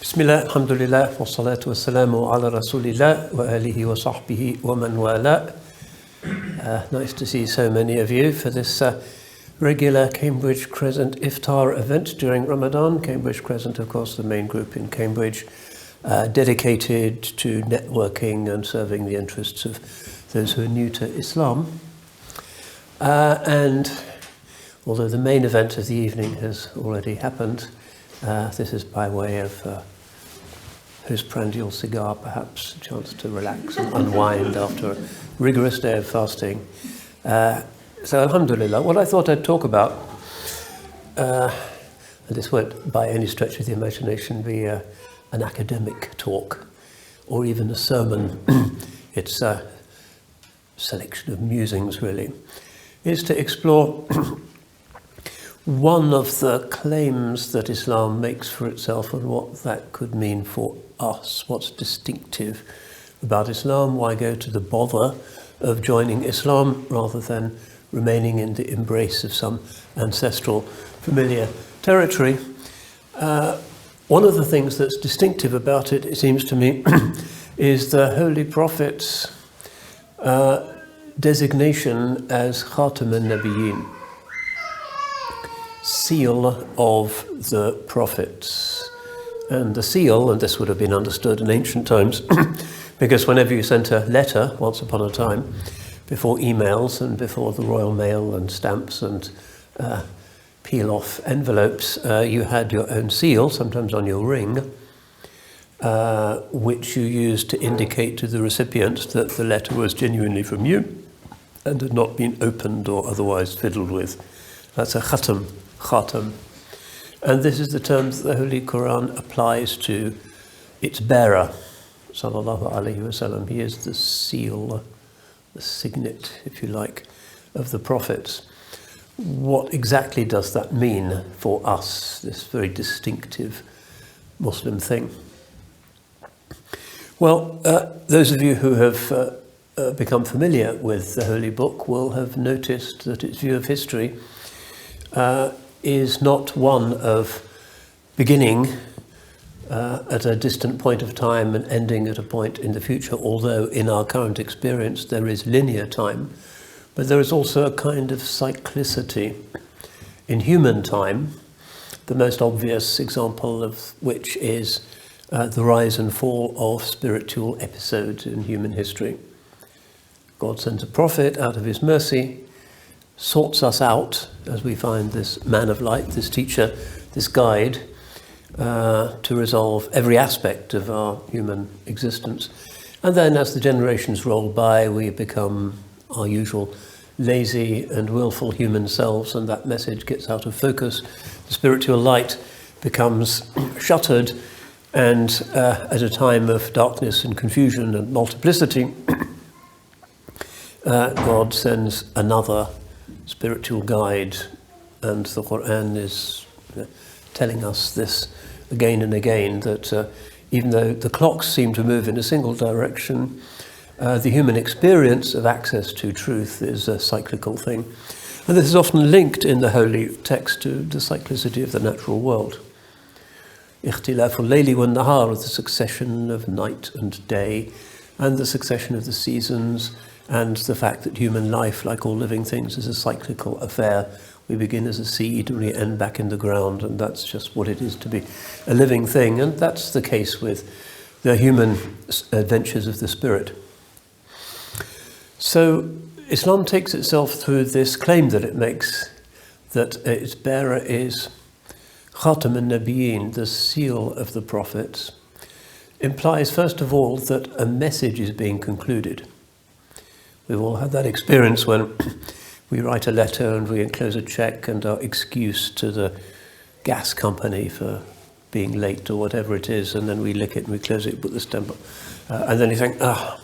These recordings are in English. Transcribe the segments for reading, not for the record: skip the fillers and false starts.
Bismillah, alhamdulillah, wa salatu wa salamu ala rasulillah wa alihi wa sahbihi wa man wala. Nice to see so many of you for this regular Cambridge Crescent iftar event during Ramadan. Cambridge Crescent, of course, the main group in Cambridge, dedicated to networking and serving the interests of those who are new to Islam. And although the main event of the evening has already happened, this is by way of postprandial cigar, perhaps a chance to relax and unwind after a rigorous day of fasting. So alhamdulillah, what I thought I'd talk about, and this won't by any stretch of the imagination be an academic talk or even a sermon, it's a selection of musings really, is to explore one of the claims that Islam makes for itself and what that could mean for us. What's distinctive about Islam? Why go to the bother of joining Islam rather than remaining in the embrace of some ancestral familiar territory? One of the things that's distinctive about it, it seems to me, is the Holy Prophet's designation as Khatam al-Nabiyyin, seal of the prophets. And the seal, and this would have been understood in ancient times, because whenever you sent a letter, once upon a time, before emails and before the Royal Mail and stamps and peel-off envelopes, you had your own seal, sometimes on your ring, which you used to indicate to the recipient that the letter was genuinely from you and had not been opened or otherwise fiddled with. That's a khatam. And this is the term that the Holy Quran applies to its bearer, sallallahu alaihi wasallam. He is the seal, the signet, if you like, of the prophets. What exactly does that mean for us, this very distinctive Muslim thing? Well, those of you who have become familiar with the Holy Book will have noticed that its view of history is not one of beginning at a distant point of time and ending at a point in the future, although in our current experience there is linear time, but there is also a kind of cyclicity in human time, the most obvious example of which is the rise and fall of spiritual episodes in human history. God sends a prophet out of his mercy, sorts us out, as we find this man of light, this teacher, this guide, to resolve every aspect of our human existence. And then as the generations roll by, we become our usual lazy and willful human selves, and that message gets out of focus. The spiritual light becomes shuttered, and at a time of darkness and confusion and multiplicity, God sends another spiritual guide, and the Quran is telling us this again and again, that even though the clocks seem to move in a single direction, the human experience of access to truth is a cyclical thing. And this is often linked in the holy text to the cyclicity of the natural world. Ikhtilaful layli wan nahar, the succession of night and day, and the succession of the seasons, and the fact that human life, like all living things, is a cyclical affair. We begin as a seed and we end back in the ground, and that's just what it is to be a living thing. And that's the case with the human adventures of the spirit. So Islam takes itself through this claim that it makes, that its bearer is Khatam al-Nabiyyin, the seal of the prophets, implies first of all that a message is being concluded. We've all had that experience when we write a letter and we enclose a check and our excuse to the gas company for being late or whatever it is, and then we lick it and we close it, put the stamp on. And then you think, I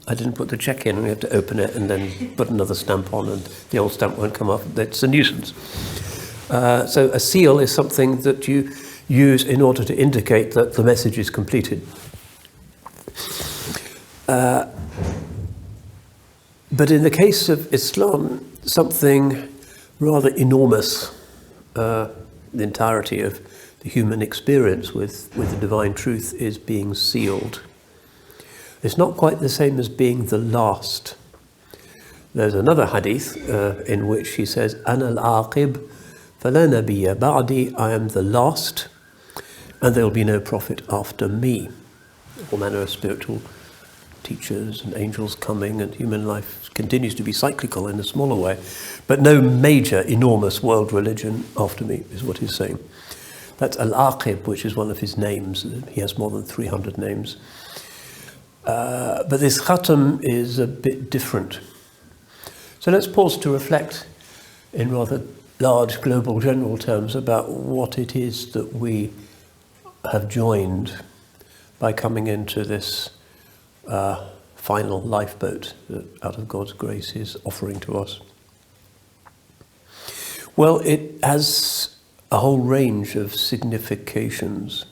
didn't put the check in, and we have to open it and then put another stamp on, and the old stamp won't come off. That's a nuisance. So a seal is something that you use in order to indicate that the message is completed. But in the case of Islam, something rather enormous the entirety of the human experience with the divine truth is being sealed. It's not quite the same as being the last. There's another hadith in which he says, "Ana al-aqib, fala nabiyya ba'di," I am the last, and there will be no prophet after me. All manner of spiritual teachers and angels coming, and human life continues to be cyclical in a smaller way, but no major, enormous world religion after me, is what he's saying. That's Al-Aqib, which is one of his names. He has more than 300 names. But this Khatam is a bit different. So let's pause to reflect in rather large global general terms about what it is that we have joined by coming into this final lifeboat that out of God's grace is offering to us. Well, it has a whole range of significations.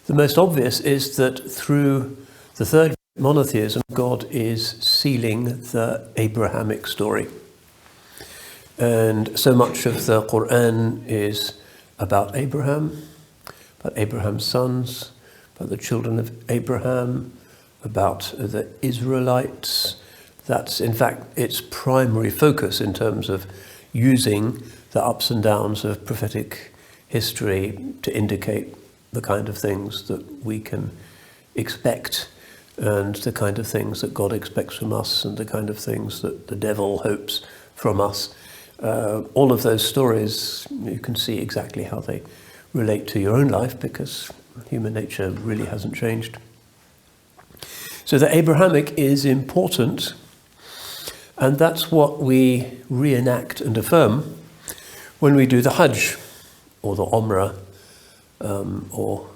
The most obvious is that through the third monotheism, God is sealing the Abrahamic story. And so much of the Quran is about Abraham, about Abraham's sons, about the children of Abraham, about the Israelites. That's, in fact, its primary focus in terms of using the ups and downs of prophetic history to indicate the kind of things that we can expect and the kind of things that God expects from us and the kind of things that the devil hopes from us. All of those stories, you can see exactly how they relate to your own life because human nature really hasn't changed. So the Abrahamic is important, and that's what we reenact and affirm when we do the Hajj or the Umrah or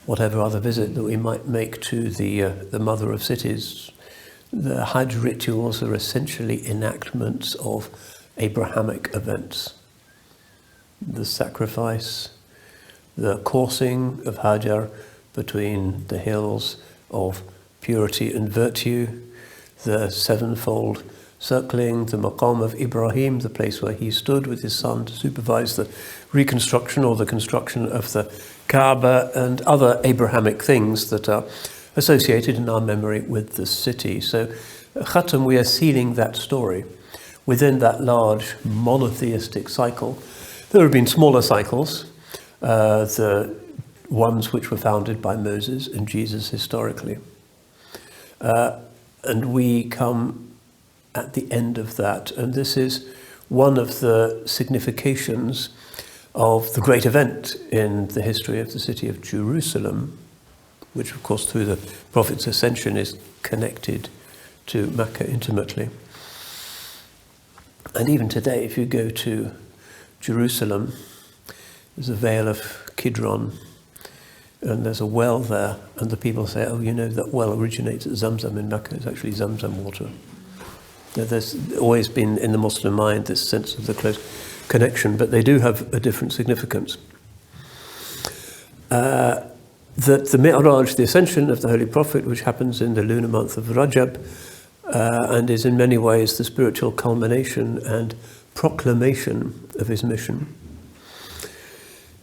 whatever other visit that we might make to the Mother of Cities. The Hajj rituals are essentially enactments of Abrahamic events. The sacrifice, the coursing of Hajar between the hills of purity and virtue, the sevenfold circling, the maqam of Ibrahim, the place where he stood with his son to supervise the reconstruction or the construction of the Kaaba, and other Abrahamic things that are associated in our memory with the city. So Khatam, we are sealing that story within that large monotheistic cycle. There have been smaller cycles, the ones which were founded by Moses and Jesus historically. And we come at the end of that, and this is one of the significations of the great event in the history of the city of Jerusalem, which of course through the Prophet's ascension is connected to Mecca intimately. And even today, if you go to Jerusalem, there's a Vale of Kidron, and there's a well there, and the people say, oh, you know, that well originates at Zamzam in Mecca. It's actually Zamzam water. There's always been in the Muslim mind this sense of the close connection, but they do have a different significance. That the Mi'raj, the ascension of the Holy Prophet, which happens in the lunar month of Rajab, and is in many ways the spiritual culmination and proclamation of his mission,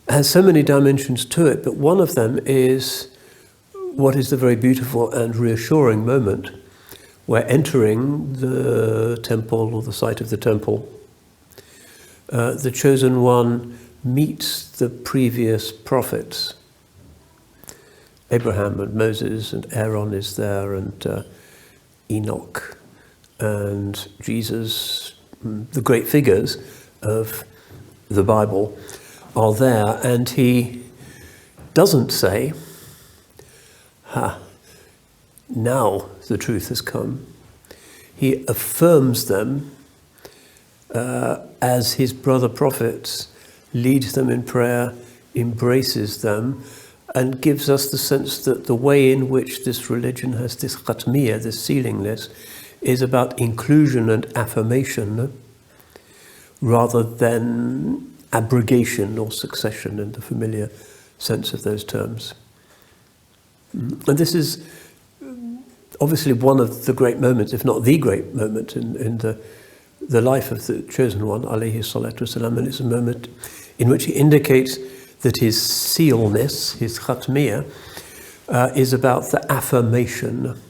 has so many dimensions to it, but one of them is what is the very beautiful and reassuring moment where entering the temple or the site of the temple, the chosen one meets the previous prophets. Abraham and Moses and Aaron is there, and Enoch and Jesus, the great figures of the Bible, are there, and he doesn't say, now the truth has come. He affirms them as his brother prophets, leads them in prayer, embraces them, and gives us the sense that the way in which this religion has this khatmiyah, this sealingness, is about inclusion and affirmation rather than abrogation or succession in the familiar sense of those terms. And this is obviously one of the great moments, if not the great moment in the life of the chosen one, alayhi salatu wasalam, and it's a moment in which he indicates that his sealness, his khatmiyah, is about the affirmation.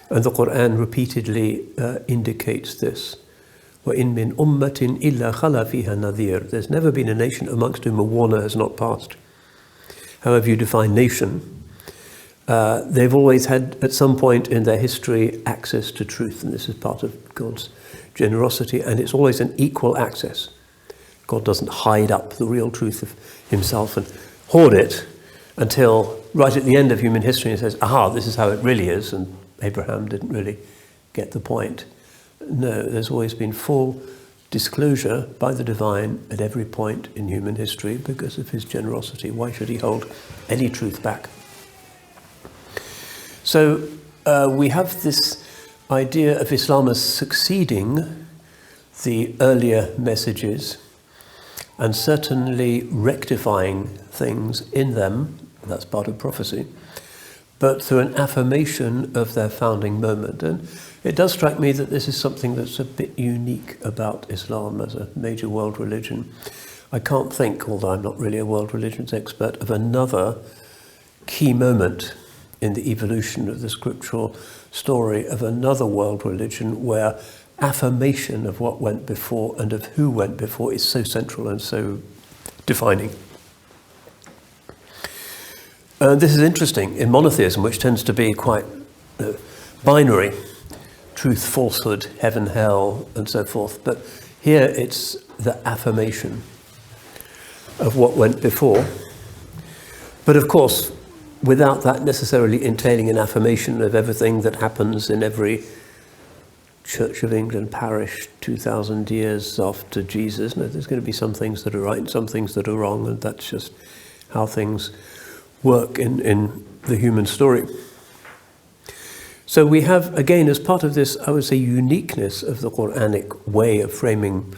And the Quran repeatedly indicates this. وَإِن مِّنْ أُمَّةٍ إِلَّا خَلَا فِيهَا نَذِيرٌ. There's never been a nation amongst whom a warner has not passed. However you define nation, they've always had, at some point in their history, access to truth, and this is part of God's generosity, and it's always an equal access. God doesn't hide up the real truth of himself and hoard it until right at the end of human history he says, aha, this is how it really is, and Abraham didn't really get the point. No, there's always been full disclosure by the divine at every point in human history because of his generosity. Why should he hold any truth back? So we have this idea of Islam as succeeding the earlier messages and certainly rectifying things in them, that's part of prophecy, but through an affirmation of their founding moment. And it does strike me that this is something that's a bit unique about Islam as a major world religion. I can't think, although I'm not really a world religions expert, of another key moment in the evolution of the scriptural story of another world religion where affirmation of what went before and of who went before is so central and so defining. This is interesting in monotheism, which tends to be quite binary, truth, falsehood, heaven, hell, and so forth. But here it's the affirmation of what went before. But of course, without that necessarily entailing an affirmation of everything that happens in every Church of England parish 2,000 years after Jesus. No, there's going to be some things that are right and some things that are wrong, and that's just how things work in the human story. So we have, again, as part of this, I would say, uniqueness of the Quranic way of framing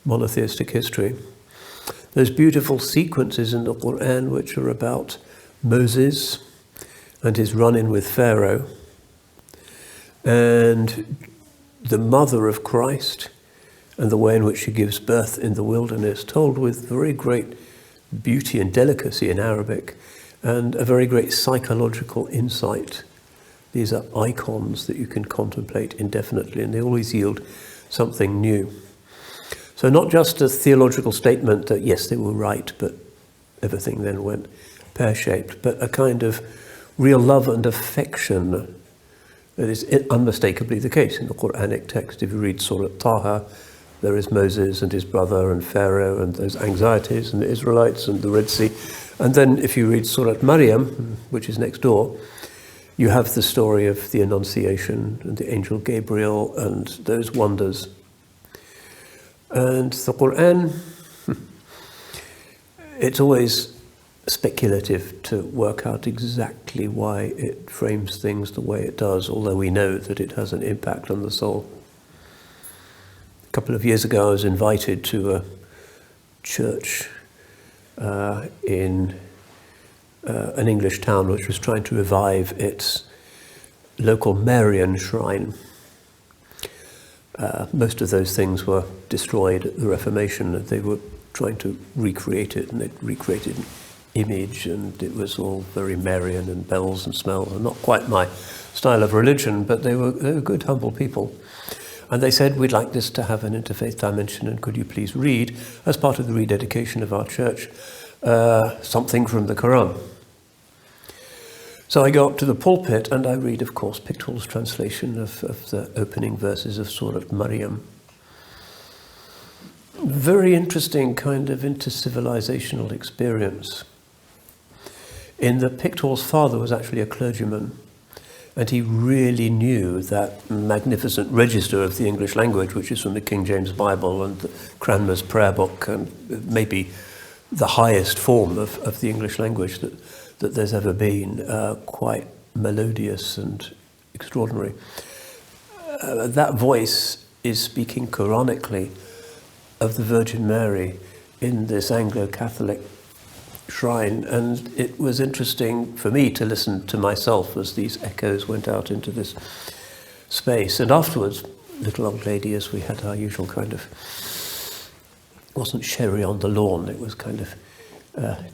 monotheistic history, those beautiful sequences in the Quran which are about Moses and his run-in with Pharaoh, and the mother of Christ and the way in which she gives birth in the wilderness, told with very great beauty and delicacy in Arabic, and a very great psychological insight. These are icons that you can contemplate indefinitely, and they always yield something new. So not just a theological statement that, yes, they were right, but everything then went pear-shaped, but a kind of real love and affection that is unmistakably the case in the Quranic text. If you read Surah Taha, there is Moses and his brother and Pharaoh and those anxieties and the Israelites and the Red Sea. And then if you read Surah Maryam, which is next door, you have the story of the Annunciation and the angel Gabriel and those wonders. And the Quran, it's always speculative to work out exactly why it frames things the way it does, although we know that it has an impact on the soul. A couple of years ago I was invited to a church in an English town which was trying to revive its local Marian shrine. Most of those things were destroyed at the Reformation. They were trying to recreate it, and they'd recreated an image, and it was all very Marian and bells and smells, and not quite my style of religion, but they were good, humble people. And they said, we'd like this to have an interfaith dimension, and could you please read, as part of the rededication of our church, something from the Quran. So I go up to the pulpit and I read, of course, Pictoul's translation of the opening verses of Surah Maryam. Very interesting kind of intercivilizational experience. In that Pictoul's father was actually a clergyman, and he really knew that magnificent register of the English language, which is from the King James Bible and the Cranmer's prayer book, and maybe the highest form of the English language that there's ever been, quite melodious and extraordinary. That voice is speaking Quranically of the Virgin Mary in this Anglo-Catholic shrine, and it was interesting for me to listen to myself as these echoes went out into this space. And afterwards, little old lady, as we had our usual kind of wasn't sherry on the lawn, it was kind of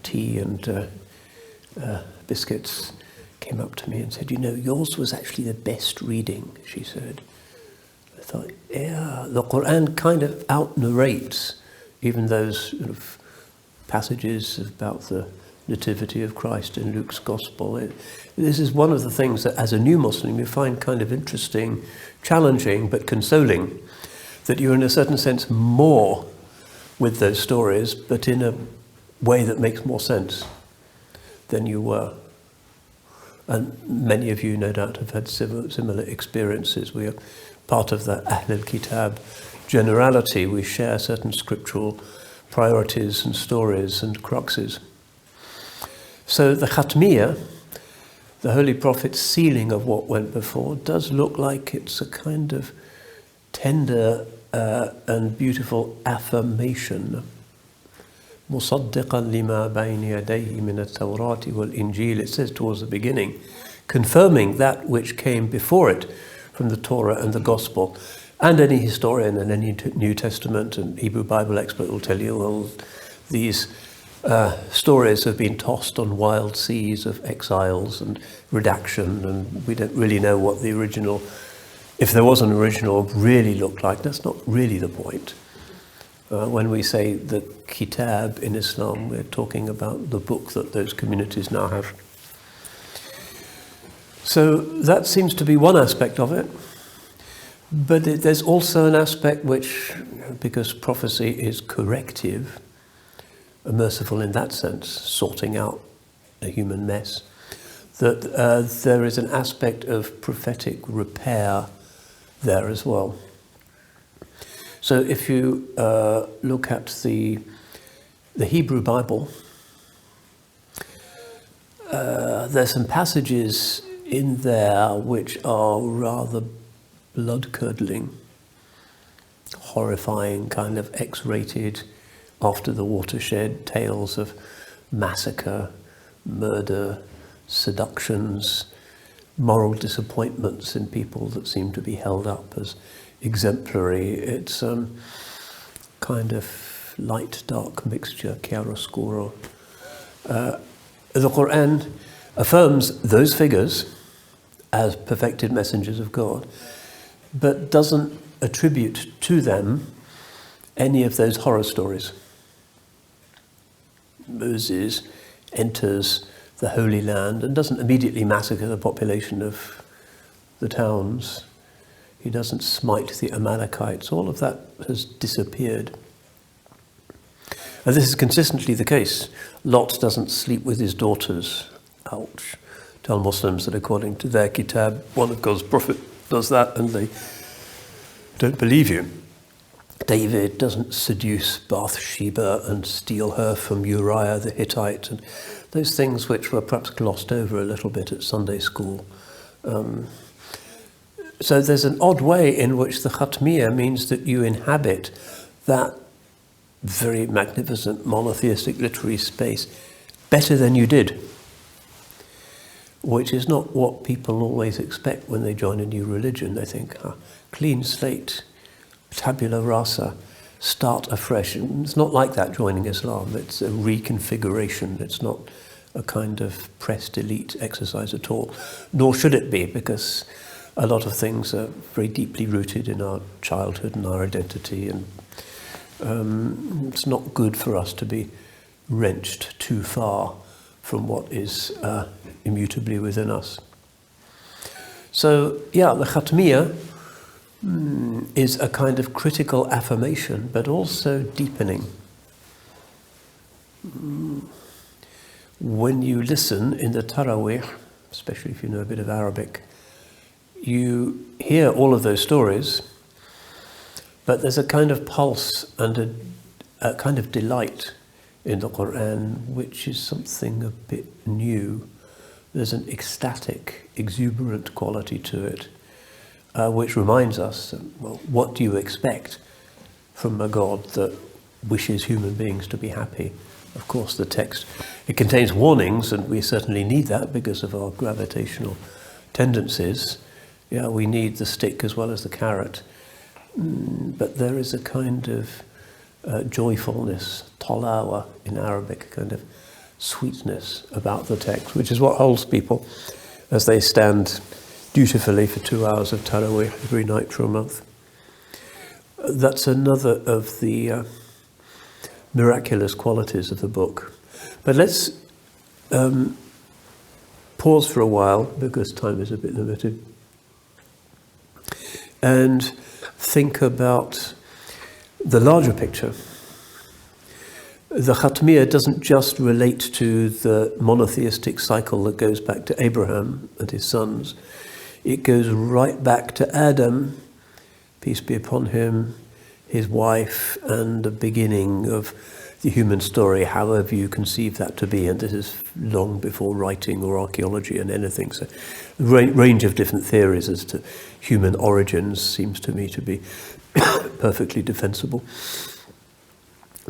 tea and biscuits, came up to me and said, yours was actually the best reading, she said. I thought, yeah, the Quran kind of out-narrates even those sort of passages about the nativity of Christ in Luke's Gospel. This is one of the things that as a new Muslim you find kind of interesting, challenging, but consoling, that you're in a certain sense more with those stories, but in a way that makes more sense than you were. And many of you, no doubt, have had similar experiences. We are part of the Ahl al-Kitab generality. We share certain scriptural priorities and stories and cruxes. So the Khatmiyah, the Holy Prophet's sealing of what went before, does look like it's a kind of tender and beautiful affirmation. مُصَدِّقًا لِمَا بَيْنِ يَدَيْهِ مِنَ التَّوْرَاةِ وَالْإِنْجِيلِ. It says towards the beginning, confirming that which came before it from the Torah and the Gospel. And any historian and any New Testament and Hebrew Bible expert will tell you, well, these stories have been tossed on wild seas of exiles and redaction, and we don't really know what the original, if there was an original, really looked like. That's not really the point. When we say the Kitab in Islam, we're talking about the book that those communities now have. So that seems to be one aspect of it. But there's also an aspect which, because prophecy is corrective, merciful in that sense, sorting out a human mess, that there is an aspect of prophetic repair there as well. So if you look at the Hebrew Bible, there's some passages in there which are rather blood-curdling, horrifying, kind of X-rated, after the watershed tales of massacre, murder, seductions, moral disappointments in people that seem to be held up as exemplary. It's kind of light-dark mixture, chiaroscuro. The Quran affirms those figures as perfected messengers of God, but doesn't attribute to them any of those horror stories. Moses enters the Holy Land and doesn't immediately massacre the population of the towns. He doesn't smite the Amalekites. All of that has disappeared. And this is consistently the case. Lot doesn't sleep with his daughters. Ouch. Tell Muslims that according to their kitab, one of God's prophet does that and they don't believe you. David doesn't seduce Bathsheba and steal her from Uriah the Hittite, and those things which were perhaps glossed over a little bit at Sunday school. So there's an odd way in which the Khatmiyah means that you inhabit that very magnificent monotheistic literary space better than you did, which is not what people always expect when they join a new religion. They think, clean slate, tabula rasa, start afresh. And it's not like that joining Islam. It's a reconfiguration. It's not a kind of press delete exercise at all, nor should it be, because a lot of things are very deeply rooted in our childhood and our identity, and it's not good for us to be wrenched too far from what is immutably within us. So, yeah, the Khatmiyah is a kind of critical affirmation, but also deepening. When you listen in the Taraweeh, especially if you know a bit of Arabic, you hear all of those stories, but there's a kind of pulse and a kind of delight in the Quran, which is something a bit new. There's an ecstatic, exuberant quality to it, which reminds us, well, what do you expect from a God that wishes human beings to be happy? Of course, the text, it contains warnings, and we certainly need that because of our gravitational tendencies. Yeah, we need the stick as well as the carrot. But there is a kind of joyfulness, talawa in Arabic, kind of sweetness about the text, which is what holds people as they stand dutifully for 2 hours of Tarawih every night for a month. That's another of the miraculous qualities of the book. But let's pause for a while, because time is a bit limited, and think about the larger picture. The Khatmiyya doesn't just relate to the monotheistic cycle that goes back to Abraham and his sons. It goes right back to Adam, peace be upon him, his wife, and the beginning of the human story, however you conceive that to be. And this is long before writing or archaeology and anything. So a range of different theories as to human origins seems to me to be perfectly defensible.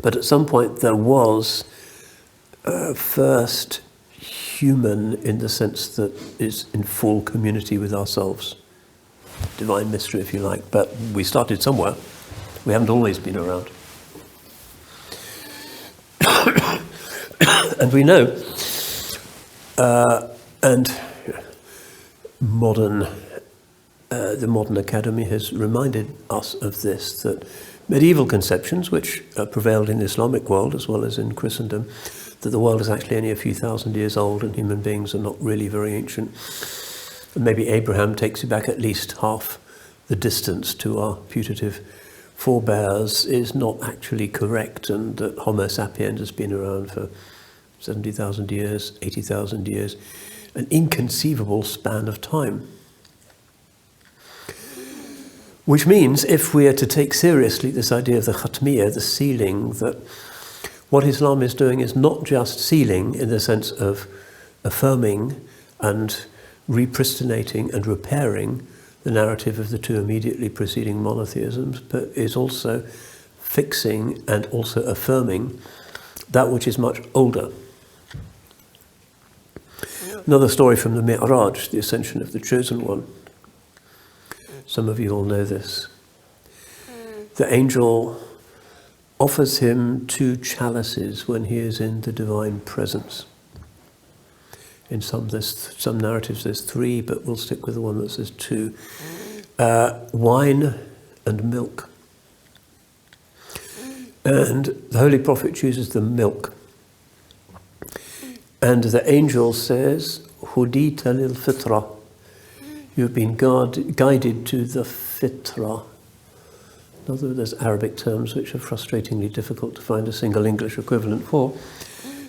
But at some point there was first human in the sense that is in full community with ourselves. Divine mystery, if you like. But we started somewhere. We haven't always been around. And we know, and the modern academy has reminded us of this, that medieval conceptions, which prevailed in the Islamic world as well as in Christendom, that the world is actually only a few thousand years old and human beings are not really very ancient. And maybe Abraham takes you back at least half the distance to our putative forebears, is not actually correct, and that Homo sapiens has been around for 70,000 years, 80,000 years, an inconceivable span of time. Which means, if we are to take seriously this idea of the Khatmiyya, the sealing, that what Islam is doing is not just sealing in the sense of affirming and repristinating and repairing the narrative of the two immediately preceding monotheisms, but is also fixing and also affirming that which is much older. Another story from the Mi'raj, the ascension of the Chosen One. Some of you all know this. The angel offers him 2 chalices when he is in the divine presence. In some narratives there's 3, but we'll stick with the one that says 2. Wine and milk. And the Holy Prophet chooses the milk. And the angel says, Hudita lil fitra. You've been guided to the fitra. Although there's Arabic terms which are frustratingly difficult to find a single English equivalent for.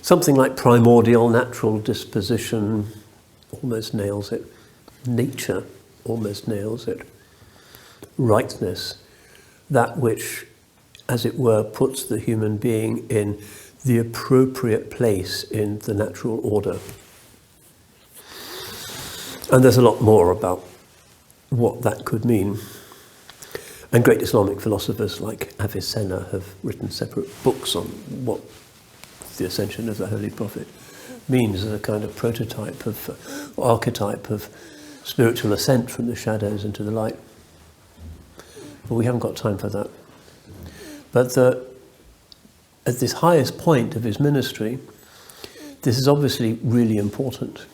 Something like primordial, natural disposition, almost nails it. Nature almost nails it. Rightness, that which, as it were, puts the human being in the appropriate place in the natural order. And there's a lot more about what that could mean. And great Islamic philosophers like Avicenna have written separate books on what the ascension of the Holy Prophet means as a kind of prototype of, archetype of spiritual ascent from the shadows into the light. But we haven't got time for that. But at this highest point of his ministry, this is obviously really important.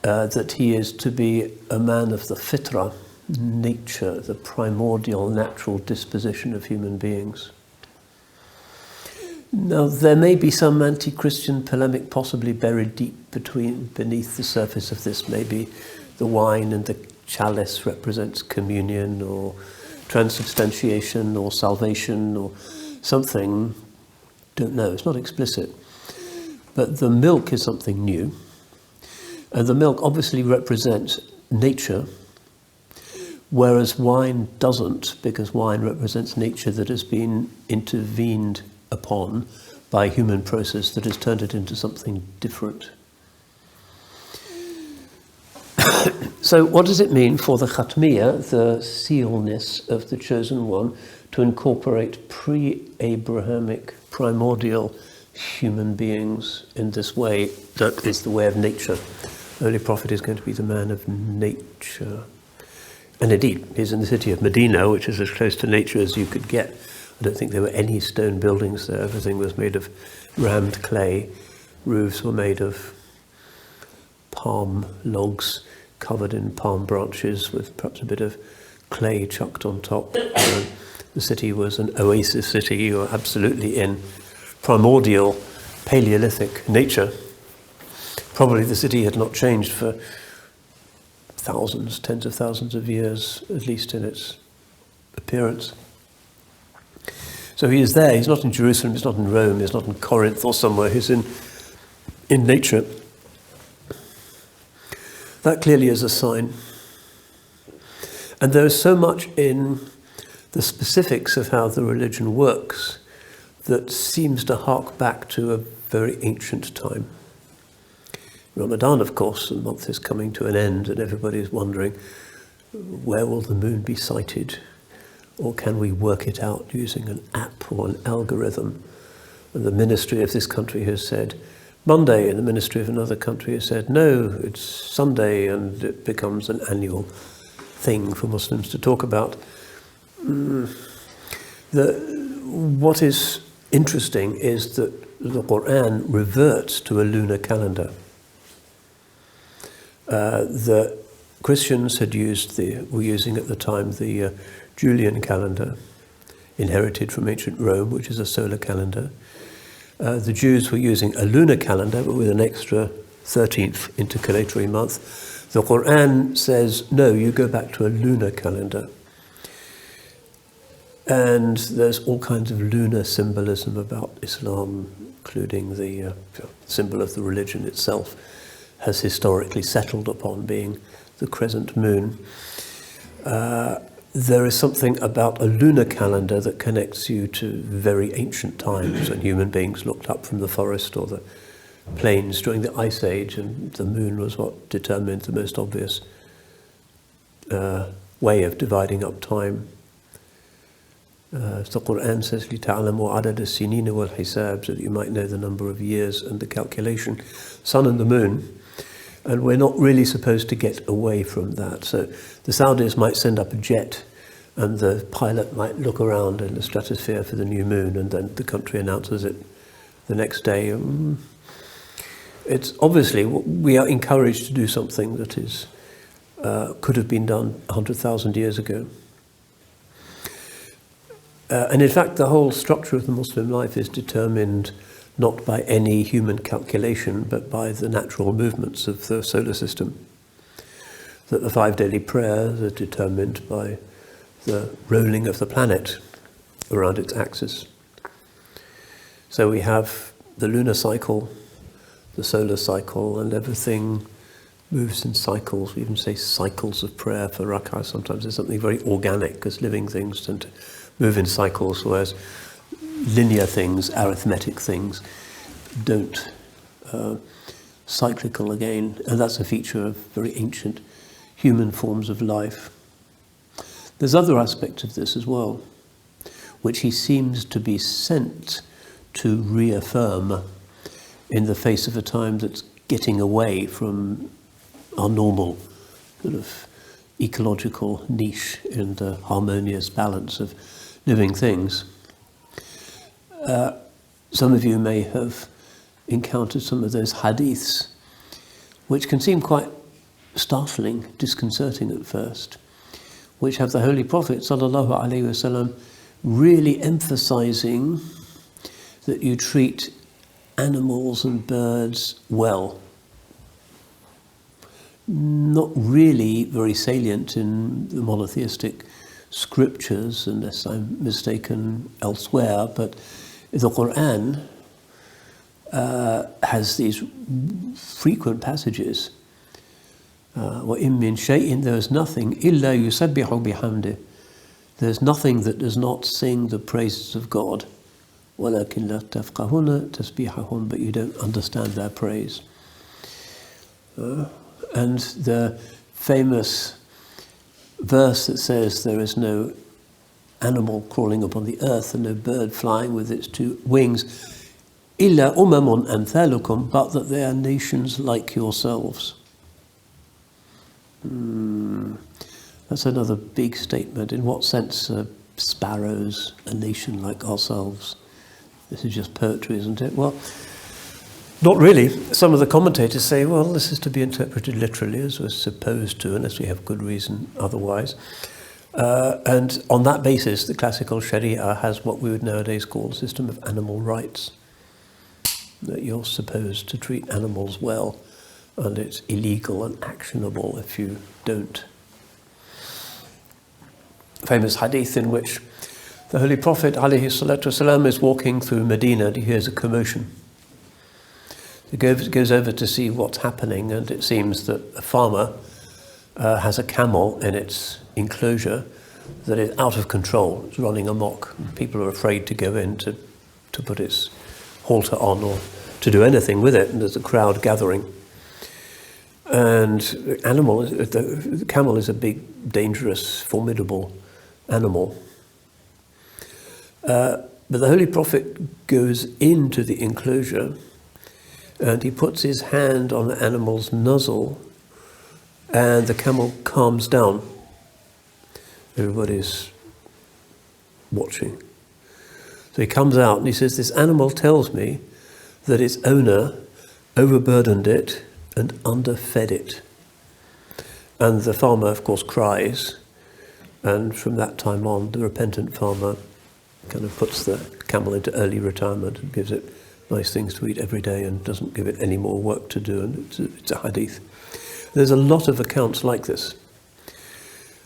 That he is to be a man of the fitra, nature, the primordial natural disposition of human beings. Now, there may be some anti-Christian polemic possibly buried deep beneath the surface of this. Maybe the wine and the chalice represents communion or transubstantiation or salvation or something. Don't know, it's not explicit. But the milk is something new. And the milk obviously represents nature, whereas wine doesn't, because wine represents nature that has been intervened upon by human process that has turned it into something different. So what does it mean for the Khatmiyya, the sealness of the Chosen One, to incorporate pre-Abrahamic, primordial human beings in this way that is the way of nature? The Holy Prophet is going to be the man of nature. And indeed, he's in the city of Medina, which is as close to nature as you could get I don't think there were any stone buildings there. Everything was made of rammed clay. Roofs were made of palm logs covered in palm branches with perhaps a bit of clay chucked on top. The city was an oasis city. You were absolutely in primordial Paleolithic nature. Probably the city had not changed for thousands, tens of thousands of years, at least in its appearance. So he is there. He's not in Jerusalem, he's not in Rome, he's not in Corinth or somewhere. He's in nature. That clearly is a sign. And there is so much in the specifics of how the religion works that seems to hark back to a very ancient time. Ramadan, of course, the month is coming to an end and everybody is wondering, where will the moon be sighted? Or can we work it out using an app or an algorithm? And the ministry of this country has said Monday, and the ministry of another country has said no, it's Sunday, and it becomes an annual thing for Muslims to talk about. What is interesting is that the Quran reverts to a lunar calendar. The Christians were using at the time the Julian calendar, inherited from ancient Rome, which is a solar calendar. The Jews were using a lunar calendar, but with an extra 13th intercalatory month. The Quran says, no, you go back to a lunar calendar. And there's all kinds of lunar symbolism about Islam, including the symbol of the religion itself has historically settled upon being the crescent moon. There is something about a lunar calendar that connects you to very ancient times when human beings looked up from the forest or the plains during the Ice Age, and the moon was what determined the most obvious way of dividing up time. The Quran says, لِتَعْلَمُوا عَدَدَ السِّنِينَ وَالْحِسَابِ, so that you might know the number of years and the calculation. Sun and the moon. And we're not really supposed to get away from that. So the Saudis might send up a jet and the pilot might look around in the stratosphere for the new moon, and then the country announces it the next day. It's obviously, we are encouraged to do something that is could have been done 100,000 years ago. And in fact, the whole structure of the Muslim life is determined not by any human calculation, but by the natural movements of the solar system. That the 5 daily prayers are determined by the rolling of the planet around its axis. So we have the lunar cycle, the solar cycle, and everything moves in cycles. We even say cycles of prayer for rak'ah. Sometimes there's something very organic, because living things tend to move in cycles, whereas linear things, arithmetic things, don't. Cyclical again, and that's a feature of very ancient human forms of life. There's other aspects of this as well, which he seems to be sent to reaffirm in the face of a time that's getting away from our normal sort of ecological niche in the harmonious balance of living things. Some of you may have encountered some of those hadiths, which can seem quite startling, disconcerting at first, which have the Holy Prophet ﷺ really emphasizing that you treat animals and birds well. Not really very salient in the monotheistic scriptures, unless I'm mistaken elsewhere, but the Quran has these frequent passages. وَإِن مِّن شَيْءٍ, there is nothing, إِلَّا يُسَبِّحُ بِحَمْدِهِ, there's nothing that does not sing the praises of God. وَلَكِنْ لَا تَفْقَهُونَ تَسْبِيحَهُمْ, but you don't understand their praise. And the famous verse that says there is no animal crawling upon the earth and no bird flying with its 2 wings, إِلَّا أُمَمٌ أَمْثَالُكُمْ, but that they are nations like yourselves. That's another big statement. In what sense sparrows, a nation like ourselves. This is just poetry, isn't it? Well, not really. Some of the commentators say, well, this is to be interpreted literally, as we're supposed to, unless we have good reason otherwise. And on that basis, the classical Sharia has what we would nowadays call a system of animal rights. That you're supposed to treat animals well, and it's illegal and actionable if you don't. Famous hadith in which the Holy Prophet ﷺ is walking through Medina and he hears a commotion. He goes over to see what's happening, and it seems that a farmer has a camel in its enclosure that is out of control. It's running amok. People are afraid to go in to put its halter on or to do anything with it, and there's a crowd gathering. And the camel is a big, dangerous, formidable animal. But the Holy Prophet goes into the enclosure and he puts his hand on the animal's muzzle, and the camel calms down. Everybody's watching. So he comes out and he says, this animal tells me that its owner overburdened it and underfed it. And the farmer, of course, cries. And from that time on, the repentant farmer kind of puts the camel into early retirement and gives it nice things to eat every day and doesn't give it any more work to do. And it's a hadith. There's a lot of accounts like this.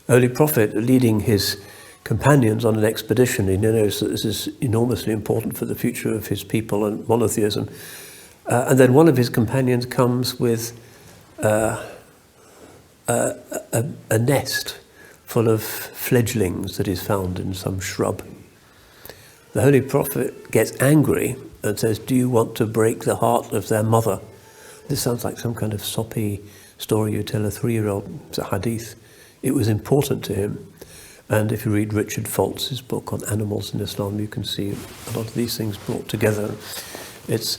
Holy Prophet leading his companions on an expedition, he knows that this is enormously important for the future of his people and monotheism. And then one of his companions comes with a nest full of fledglings that is found in some shrub. The Holy Prophet gets angry and says, do you want to break the heart of their mother? This sounds like some kind of soppy story you tell a 3-year-old. It's a hadith. It was important to him. And if you read Richard Foltz's book on animals in Islam, you can see a lot of these things brought together. It's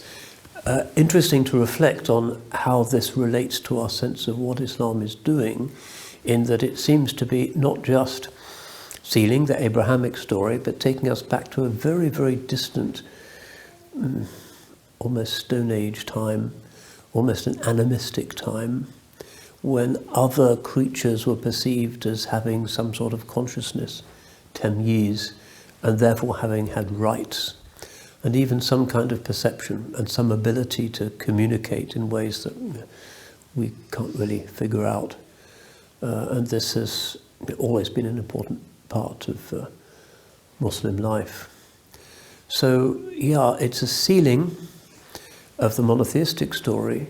interesting to reflect on how this relates to our sense of what Islam is doing, in that it seems to be not just sealing the Abrahamic story, but taking us back to a very, very distant, almost Stone Age time, almost an animistic time, when other creatures were perceived as having some sort of consciousness, tamyiz, and therefore having had rights, and even some kind of perception and some ability to communicate in ways that we can't really figure out. And this has always been an important part of Muslim life. So, yeah, it's a sealing of the monotheistic story,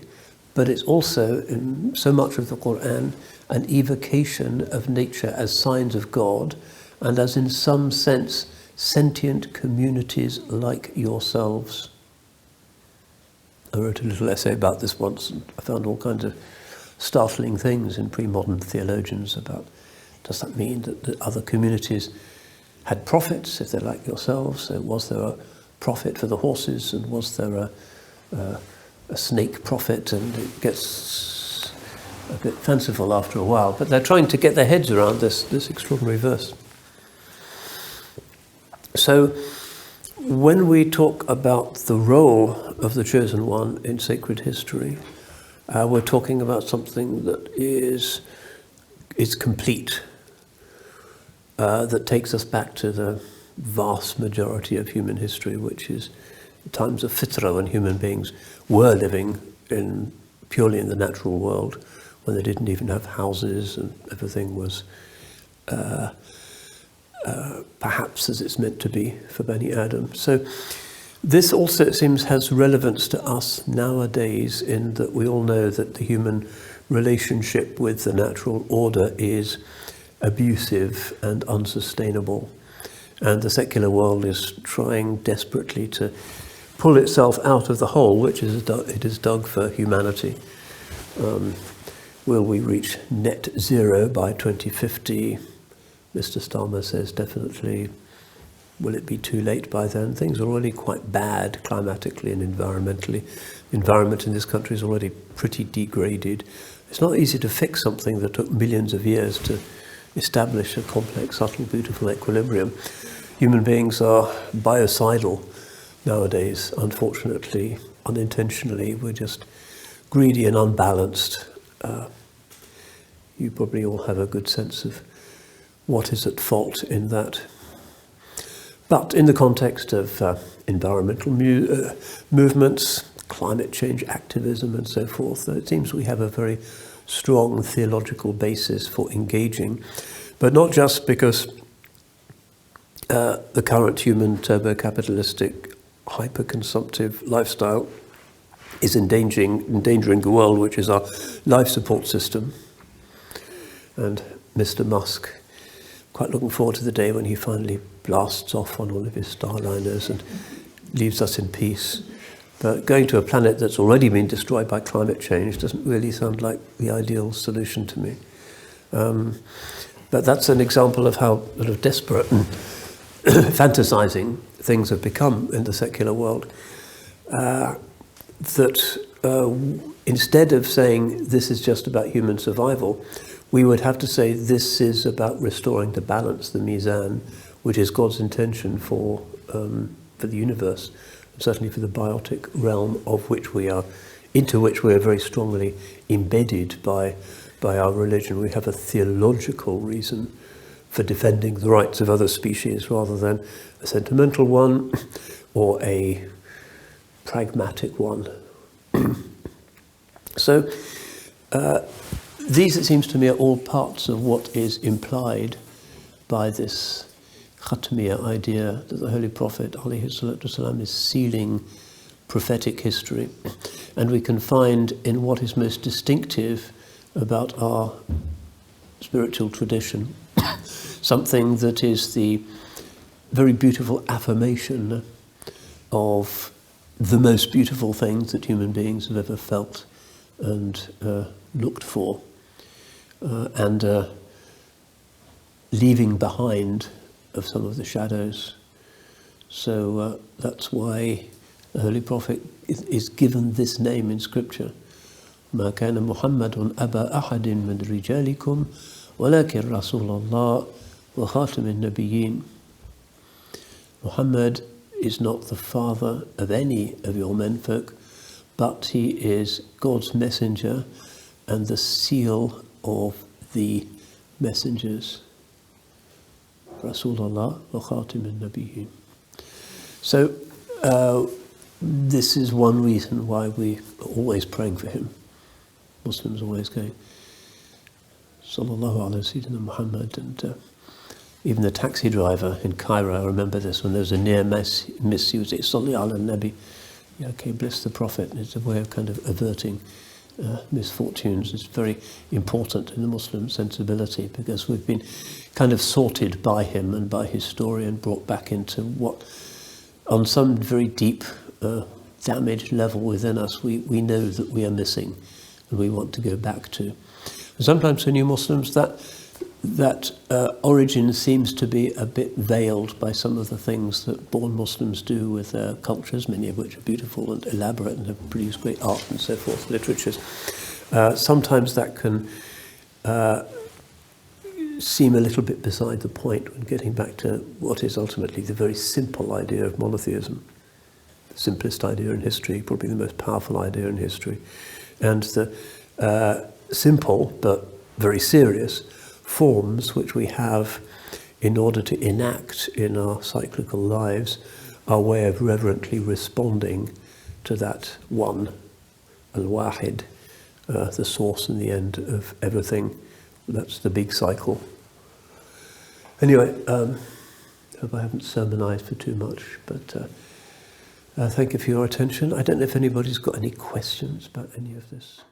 but it's also, in so much of the Quran, an evocation of nature as signs of God, and as in some sense sentient communities like yourselves. I wrote a little essay about this once, and I found all kinds of startling things in pre-modern theologians about, does that mean that the other communities had prophets, if they're like yourselves? So was there a prophet for the horses, and was there a snake prophet? And it gets a bit fanciful after a while, but they're trying to get their heads around this extraordinary verse. So when we talk about the role of the Chosen One in sacred history, we're talking about something that is complete, that takes us back to the vast majority of human history, which is the times of fitra, when human beings were living purely in the natural world, when they didn't even have houses and everything was perhaps as it's meant to be for Bani Adam. So this also, it seems, has relevance to us nowadays, in that we all know that the human relationship with the natural order is abusive and unsustainable. And the secular world is trying desperately to pull itself out of the hole which it has dug for humanity. Will we reach net zero by 2050? Mr. Starmer says definitely. Will it be too late by then? Things are already quite bad climatically and environmentally. The environment in this country is already pretty degraded. It's not easy to fix something that took millions of years establish a complex, subtle, beautiful equilibrium. Human beings are biocidal nowadays, unfortunately, unintentionally. We're just greedy and unbalanced. You probably all have a good sense of what is at fault in that. But in the context of environmental movements, climate change activism and so forth, it seems we have a very strong theological basis for engaging, but not just because the current human turbo-capitalistic hyper-consumptive lifestyle is endangering the world, which is our life support system. And Mr. Musk, quite looking forward to the day when he finally blasts off on all of his starliners and leaves us in peace. But going to a planet that's already been destroyed by climate change doesn't really sound like the ideal solution to me. But that's an example of how sort of desperate and fantasizing things have become in the secular world. Instead of saying this is just about human survival, we would have to say this is about restoring the balance, the mizan, which is God's intention for the universe, certainly for the biotic realm into which we are very strongly embedded by our religion. We have a theological reason for defending the rights of other species rather than a sentimental one or a pragmatic one. So these, it seems to me, are all parts of what is implied by this Khatmiya idea that the Holy Prophet ﷺ is sealing prophetic history. And we can find in what is most distinctive about our spiritual tradition something that is the very beautiful affirmation of the most beautiful things that human beings have ever felt and looked for, and leaving behind of some of the shadows. So that's why the Holy Prophet is given this name in Scripture. ما كان محمد أبا أحد من رجالكم ولكن رسول الله وخاتم النبيين. Muhammad is not the father of any of your menfolk, but he is God's messenger and the seal of the messengers. Rasulullah wa Khatim al-Nabiyyin. So this is one reason why we are always praying for him. Muslims always going, Sallallahu Alaihi Wasallam Muhammad, and even the taxi driver in Cairo, I remember this, when there was a near miss, he would say, Salli ala Nabi, yeah, okay, bless the Prophet. And it's a way of kind of averting misfortunes. It's very important in the Muslim sensibility because we've been kind of sorted by him and by his story and brought back into what, on some very deep damaged level within us, we know that we are missing and we want to go back to. And sometimes for new Muslims that origin seems to be a bit veiled by some of the things that born Muslims do with their cultures, many of which are beautiful and elaborate and have produced great art and so forth, literatures. Sometimes that can seem a little bit beside the point when getting back to what is ultimately the very simple idea of monotheism. The simplest idea in history, probably the most powerful idea in history. And the simple but very serious forms which we have in order to enact in our cyclical lives our way of reverently responding to that one, al-wahid, the source and the end of everything. That's the big cycle. Anyway, hope I haven't sermonized for too much, but thank you for your attention. I don't know if anybody's got any questions about any of this.